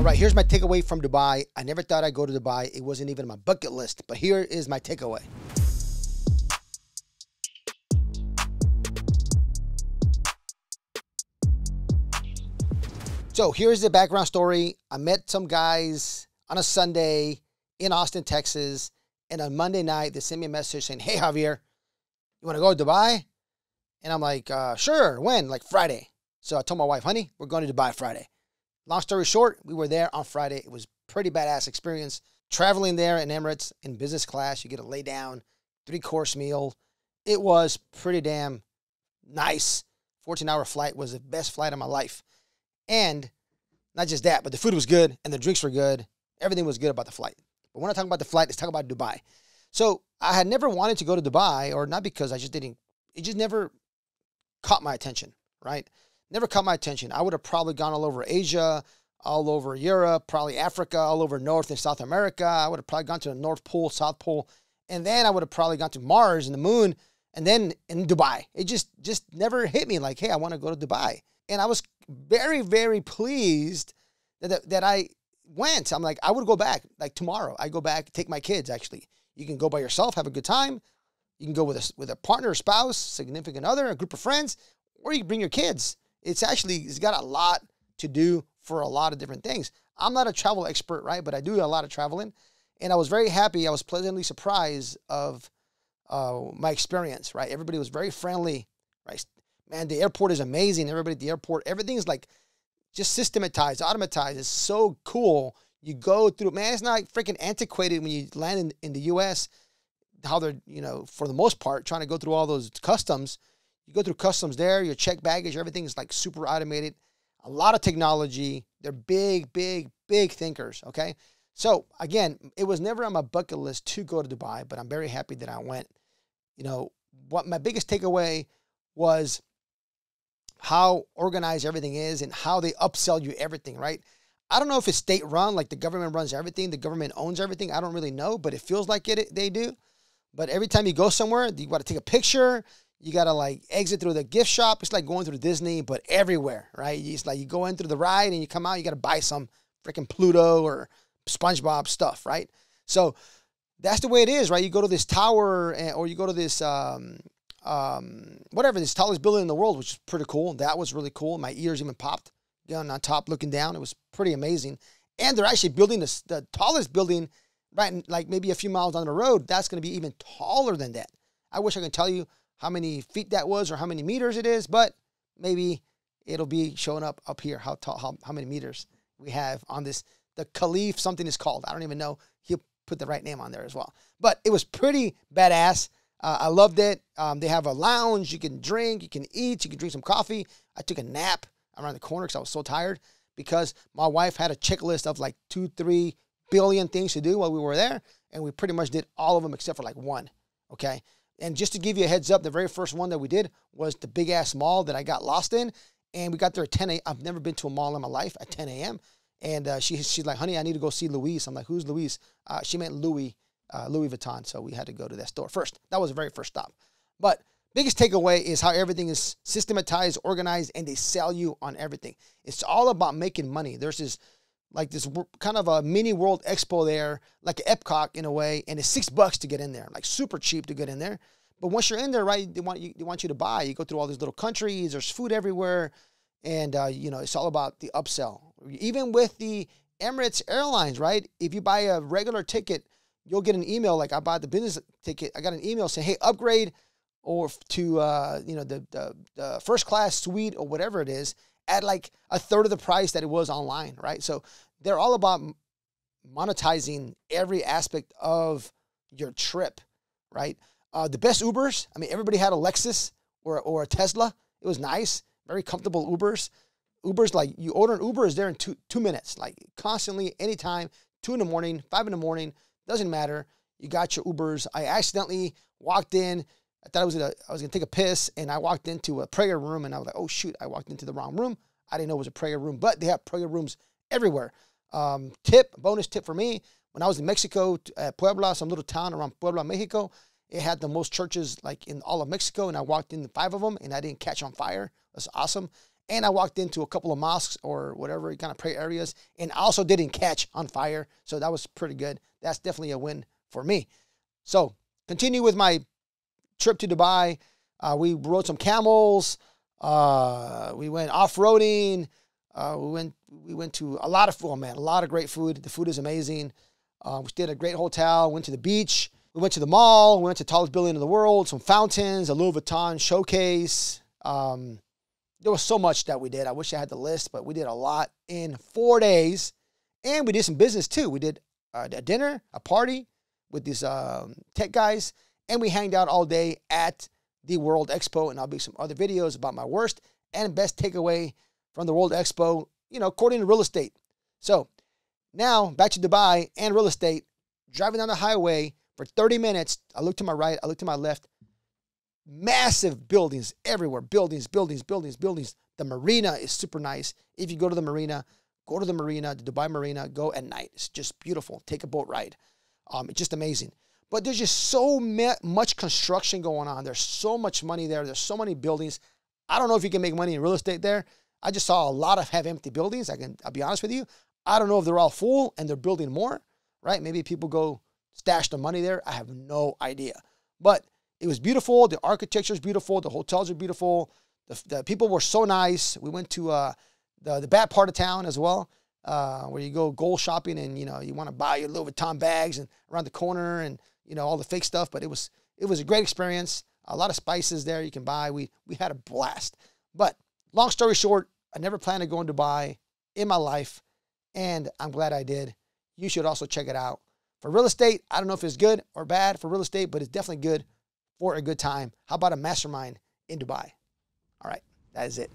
right, here's my takeaway from Dubai. I never thought I'd go to Dubai. It wasn't even on my bucket list, but here is my takeaway. So here's the background story. I met some guys on a Sunday in Austin, Texas, and on Monday night, they sent me a message saying, "Hey, Javier, you want to go to Dubai?" And I'm like, sure, when? Like Friday. So I told my wife, honey, we're going to Dubai Friday. Long story short, we were there on Friday. It was a pretty badass experience. Traveling there in Emirates in business class, you get a lay down, 3-course meal. It was pretty damn nice. 14-hour flight was the best flight of my life. And not just that, but the food was good and the drinks were good. Everything was good about the flight. But when I talk about the flight, let's talk about Dubai. So I had never wanted to go to Dubai, or not because I just didn't, it just never caught my attention, right? Never caught my attention. I would have probably gone all over Asia, all over Europe, probably Africa, all over North and South America. I would have probably gone to the North Pole, South Pole, and then I would have probably gone to Mars and the moon, and then in Dubai. It just never hit me like, hey, I want to go to Dubai. And I was very, very pleased that I went. I'm like, I would go back like tomorrow. I go back, take my kids, actually. You can go by yourself, have a good time. You can go with a partner, a spouse, significant other, a group of friends, or you can bring your kids. It's got a lot to do for a lot of different things. I'm not a travel expert, right? But I do a lot of traveling. And I was very happy. I was pleasantly surprised of my experience, right? Everybody was very friendly, right? Man, the airport is amazing. Everybody at the airport, everything's like just systematized, automatized. It's so cool. You go through, man, it's not freaking antiquated when you land in the U.S., how they're, for the most part, trying to go through all those customs. You go through customs there, your check baggage, everything is like super automated. A lot of technology. They're big, big, big thinkers, okay? So, again, it was never on my bucket list to go to Dubai, but I'm very happy that I went. What my biggest takeaway was how organized everything is and how they upsell you everything, right? I don't know if it's state-run, like the government runs everything, the government owns everything. I don't really know, but it feels like they do. But every time you go somewhere, you got to take a picture. You got to like exit through the gift shop. It's like going through Disney, but everywhere, right? It's like you go in through the ride and you come out, you got to buy some freaking Pluto or SpongeBob stuff, right? So that's the way it is, right? You go to this tower or you go to this, whatever, this tallest building in the world, which is pretty cool. That was really cool. My ears even popped on top looking down. It was pretty amazing. And they're actually building the tallest building right, like maybe a few miles down the road. That's going to be even taller than that. I wish I could tell you how many feet that was or how many meters it is, but maybe it'll be showing up here how tall, how many meters we have on this. The Caliph, something is called. I don't even know. He'll put the right name on there as well. But it was pretty badass. I loved it. They have a lounge. You can drink, you can eat, you can drink some coffee. I took a nap around the corner because I was so tired because my wife had a checklist of like 2-3 billion things to do while we were there. And we pretty much did all of them except for like one. Okay. And just to give you a heads up, the very first one that we did was the big ass mall that I got lost in. And we got there at 10 a.m. I've never been to a mall in my life at 10 a.m. And she's like, honey, I need to go see Louise. I'm like, who's Louise? She meant Louis Vuitton. So we had to go to that store first. That was the very first stop. But biggest takeaway is how everything is systematized, organized, and they sell you on everything. It's all about making money. There's this kind of a mini World Expo there, like an Epcot in a way, and it's $6 to get in there, like super cheap to get in there. But once you're in there, right, they want you to buy. You go through all these little countries. There's food everywhere, and it's all about the upsell. Even with the Emirates Airlines, right? If you buy a regular ticket, you'll get an email. Like I bought the business ticket, I got an email saying, "Hey, upgrade or to the first class suite or whatever it is at like a third of the price that it was online," right? So they're all about monetizing every aspect of your trip, right? The best Ubers, I mean, everybody had a Lexus or a Tesla. It was nice, very comfortable Ubers. Ubers, like you order an Uber, is there in two minutes, like constantly, anytime, 2 in the morning, 5 in the morning, doesn't matter. You got your Ubers. I accidentally walked in. I thought I was gonna take a piss, and I walked into a prayer room, and I was like, oh shoot, I walked into the wrong room. I didn't know it was a prayer room, but they have prayer rooms everywhere. Bonus tip for me, when I was in Mexico, at Puebla, some little town around Puebla, Mexico, it had the most churches like in all of Mexico, and I walked in 5 of them, and I didn't catch on fire. That's awesome. And I walked into a couple of mosques or whatever kind of prayer areas, and also didn't catch on fire. So that was pretty good. That's definitely a win for me. So continue with my trip to Dubai. We rode some camels. We went off-roading. We went to a lot of food, man, a lot of great food. The food is amazing. We stayed at a great hotel, went to the beach. We went to the mall. We went to the tallest building in the world, some fountains, a Louis Vuitton showcase. There was so much that we did. I wish I had the list, but we did a lot in 4 days. And we did some business too. We did a dinner, a party with these tech guys, and we hanged out all day at the World Expo. And I'll be some other videos about my worst and best takeaway from the World Expo, you know, according to real estate. So now back to Dubai and real estate, driving down the highway for 30 minutes. I looked to my right, I looked to my left. Massive buildings everywhere. Buildings, buildings, buildings, buildings. The marina is super nice. If you go to the marina, the Dubai Marina, go at night. It's just beautiful. Take a boat ride. It's just amazing. But there's just so much construction going on. There's so much money there. There's so many buildings. I don't know if you can make money in real estate there. I just saw a lot of empty buildings. I'll be honest with you. I don't know if they're all full and they're building more, right? Maybe people go stash their money there. I have no idea. But it was beautiful. The architecture is beautiful. The hotels are beautiful. The people were so nice. We went to the bad part of town as well, where you go gold shopping and, you know, you want to buy your Louis Vuitton bags and around the corner and, you know, all the fake stuff. But it was a great experience. A lot of spices there you can buy. We had a blast. But long story short, I never planned to go in Dubai in my life, and I'm glad I did. You should also check it out. For real estate, I don't know if it's good or bad for real estate, but it's definitely good for a good time. How about a mastermind in Dubai? All right, that is it.